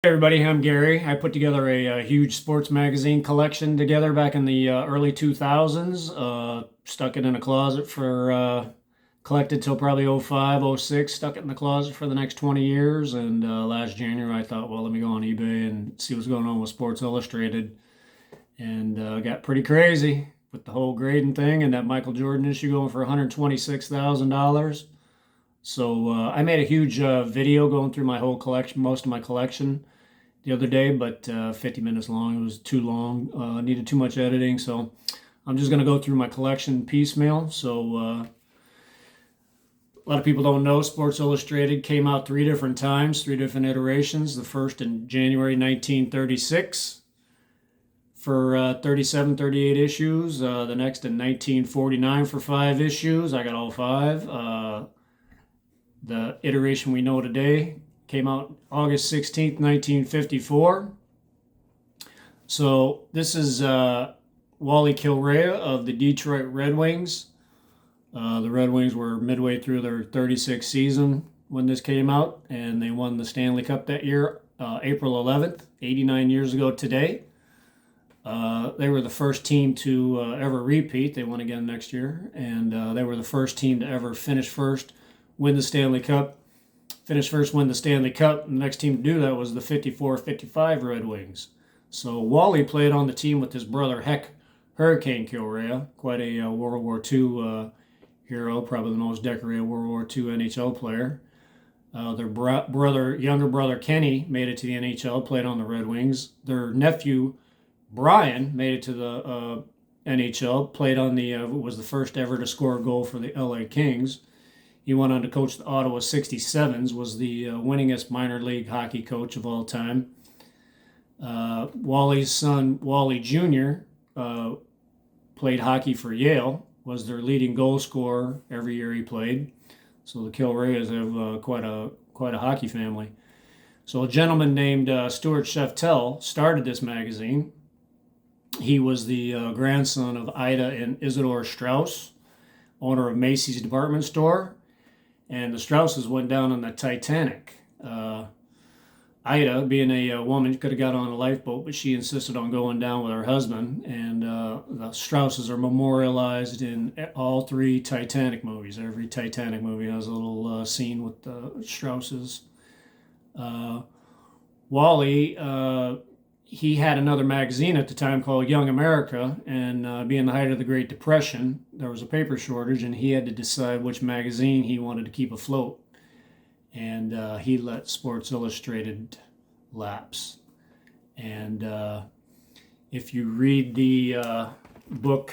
Hey everybody, I'm Gary. I put together a huge sports magazine collection together back in the early 2000s. Stuck it in a closet for collected till probably '05, '06. Stuck it in the closet for the next 20 years. And last January, I thought, well, let me go on eBay and see what's going on with Sports Illustrated. And got pretty crazy with the whole grading thing and that Michael Jordan issue going for $126,000. So I made a huge video going through my whole collection, most of my collection the other day, but 50 minutes long. It was too long. Needed too much editing, so I'm just going to go through my collection piecemeal. So a lot of people don't know Sports Illustrated came out three different times, three different iterations. The first in January 1936 for 37, 38 issues. The next in 1949 for 5 issues. I got all five. The iteration we know today came out August 16th, 1954. So this is Wally Kilrea of the Detroit Red Wings. The Red Wings were midway through their 36th season when this came out, and they won the Stanley Cup that year, April 11th, 89 years ago today. They were the first team to ever repeat. They won again next year, and they were the first team to ever finish first, win the Stanley Cup. Finish first, win the Stanley Cup. And the next team to do that was the 54-55 Red Wings. So Wally played on the team with his brother Hurricane Kilrea, quite a World War II hero, probably the most decorated World War II NHL player. Their younger brother Kenny made it to the NHL, played on the Red Wings. Their nephew Brian made it to the NHL, played on was the first ever to score a goal for the LA Kings. He went on to coach the Ottawa 67s, was the winningest minor league hockey coach of all time. Wally's son, Wally Jr., played hockey for Yale, was their leading goal scorer every year he played. So the Kilreas have quite a hockey family. So a gentleman named Stuart Sheftel started this magazine. He was the grandson of Ida and Isidore Strauss, owner of Macy's department store. And the Strausses went down on the Titanic. Ida, being a woman, could have got on a lifeboat, but she insisted on going down with her husband. And the Strausses are memorialized in all three Titanic movies. Every Titanic movie has a little scene with the Strausses. Wally, he had another magazine at the time called Young America, and being the height of the Great Depression, there was a paper shortage, and he had to decide which magazine he wanted to keep afloat. And he let Sports Illustrated lapse. And if you read the book,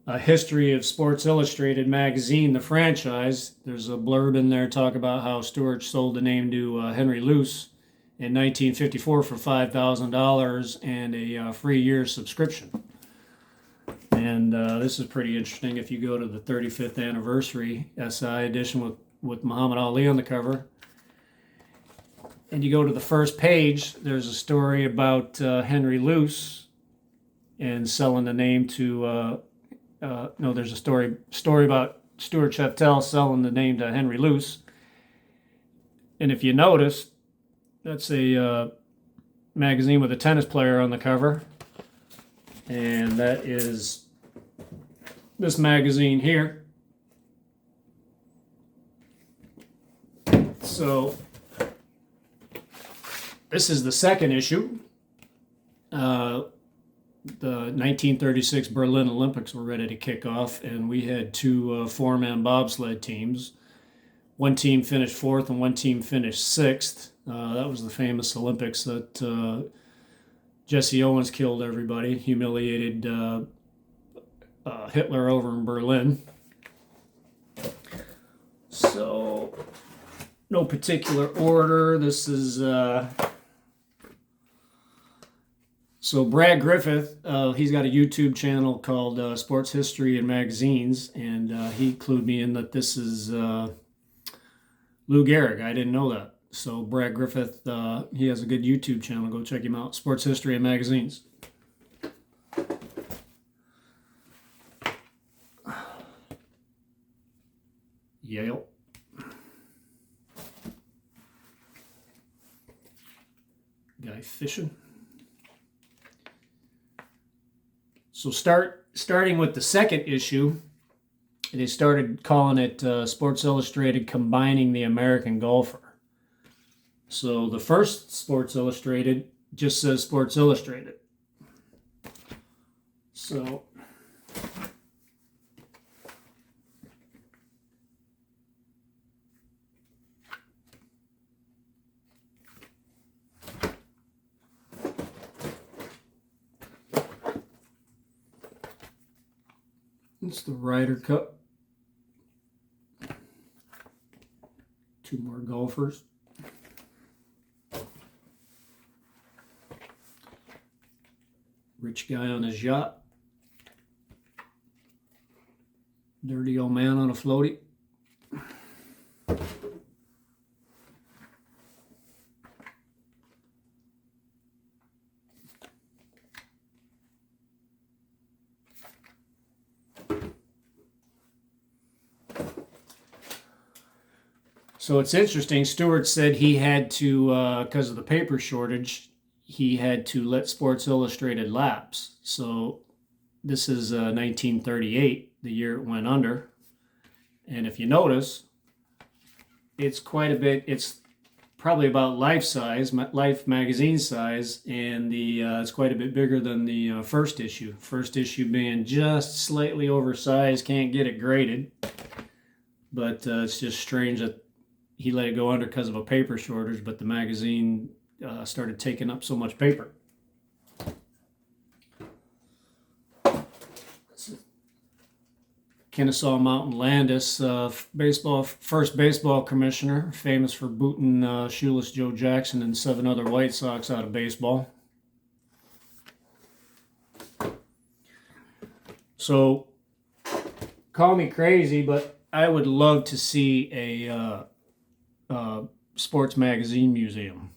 A History of Sports Illustrated magazine, the franchise, there's a blurb in there talk about how Stewart sold the name to Henry Luce in 1954 for $5,000 and a free year subscription. And this is pretty interesting. If you go to the 35th anniversary SI edition with Muhammad Ali on the cover, and you go to the first page, there's a story about Henry Luce and selling the name to, no, there's a story about Stuart Sheftel selling the name to Henry Luce. And if you notice, that's a magazine with a tennis player on the cover. And that is this magazine here. So this is the second issue. The 1936 Berlin Olympics were ready to kick off, and we had two four-man bobsled teams. One team finished fourth and one team finished sixth. That was the famous Olympics that Jesse Owens killed everybody, humiliated Hitler over in Berlin. So, no particular order. This is so Brad Griffith. He's got a YouTube channel called Sports History and Magazines, and he clued me in that this is Lou Gehrig. I didn't know that. So Brad Griffith, he has a good YouTube channel. Go check him out. Sports History and Magazines. Yale. Guy fishing. So starting with the second issue, they started calling it Sports Illustrated Combining the American Golfer. So the first Sports Illustrated just says Sports Illustrated. So it's the Ryder Cup. Two more golfers. Rich guy on his yacht. Dirty old man on a floaty. So it's interesting. Stewart said he had to, because of the paper shortage, he had to let Sports Illustrated lapse. So this is 1938, the year it went under. And if you notice, it's quite a bit, it's probably about life size, Life magazine size, and it's quite a bit bigger than the first issue. First issue being just slightly oversized, can't get it graded. But it's just strange that he let it go under because of a paper shortage, but the magazine started taking up so much paper. Kennesaw Mountain Landis, first baseball commissioner, famous for booting shoeless Joe Jackson and 7 other White Sox out of baseball. So, call me crazy, but I would love to see a sports magazine museum.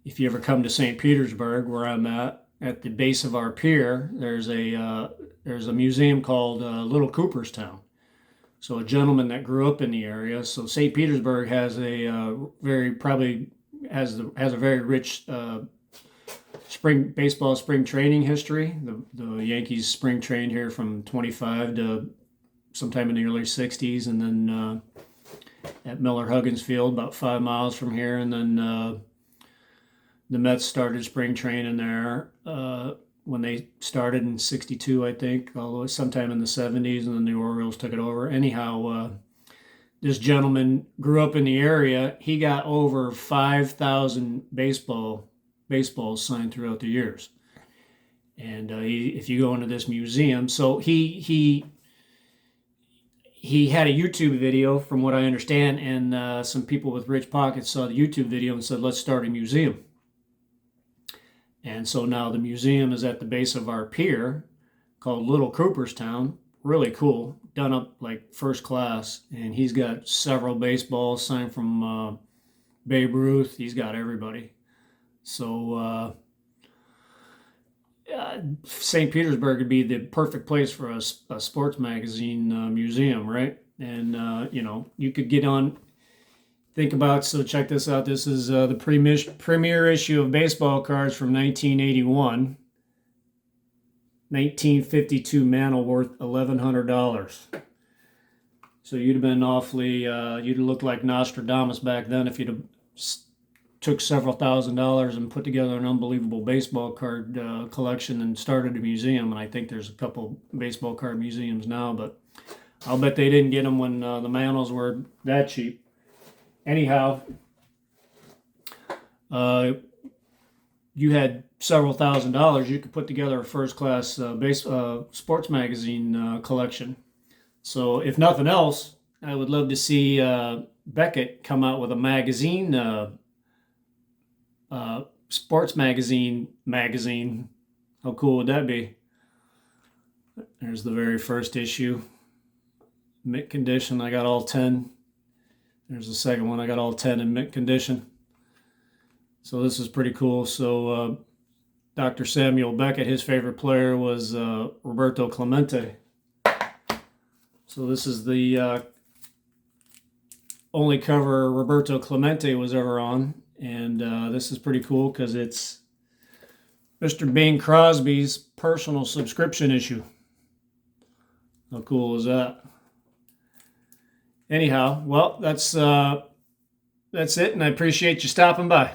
If you ever come to St. Petersburg, where I'm at the base of our pier, there's a museum called Little Cooperstown. So a gentleman that grew up in the area. So St. Petersburg has a has a very rich baseball spring training history. The Yankees spring trained here from 25 to sometime in the early 60s, and then at Miller Huggins Field, about 5 miles from here, and then the Mets started spring training there when they started in 62, I think, although sometime in the 70s, and then the Orioles took it over. Anyhow, this gentleman grew up in the area. He got over 5,000 baseballs signed throughout the years. And if you go into this museum, so he had a YouTube video, from what I understand, and some people with rich pockets saw the YouTube video and said, let's start a museum. And so now the museum is at the base of our pier, called Little Cooperstown. Really cool, done up like first class. And he's got several baseballs signed from Babe Ruth. He's got everybody. So St. Petersburg would be the perfect place for a sports magazine museum, right? And, you could get on, think about, so check this out. This is the premiere issue of baseball cards from 1981. 1952 Mantle worth $1,100. So you'd have been awfully, you'd have looked like Nostradamus back then if you'd have took several $1,000s and put together an unbelievable baseball card collection and started a museum. And I think there's a couple baseball card museums now, but I'll bet they didn't get them when the Mantles were that cheap. Anyhow, you had several $1,000s, you could put together a first-class sports magazine collection. So if nothing else, I would love to see Beckett come out with a magazine, sports magazine. How cool would that be? There's the very first issue. Mint condition, I got all 10. There's the second one, I got all 10 in mint condition. So this is pretty cool. So Dr. Samuel Beckett, his favorite player was Roberto Clemente. So this is the only cover Roberto Clemente was ever on. And this is pretty cool because it's Mr. Bing Crosby's personal subscription issue. How cool is that? Anyhow, well, that's it, and I appreciate you stopping by.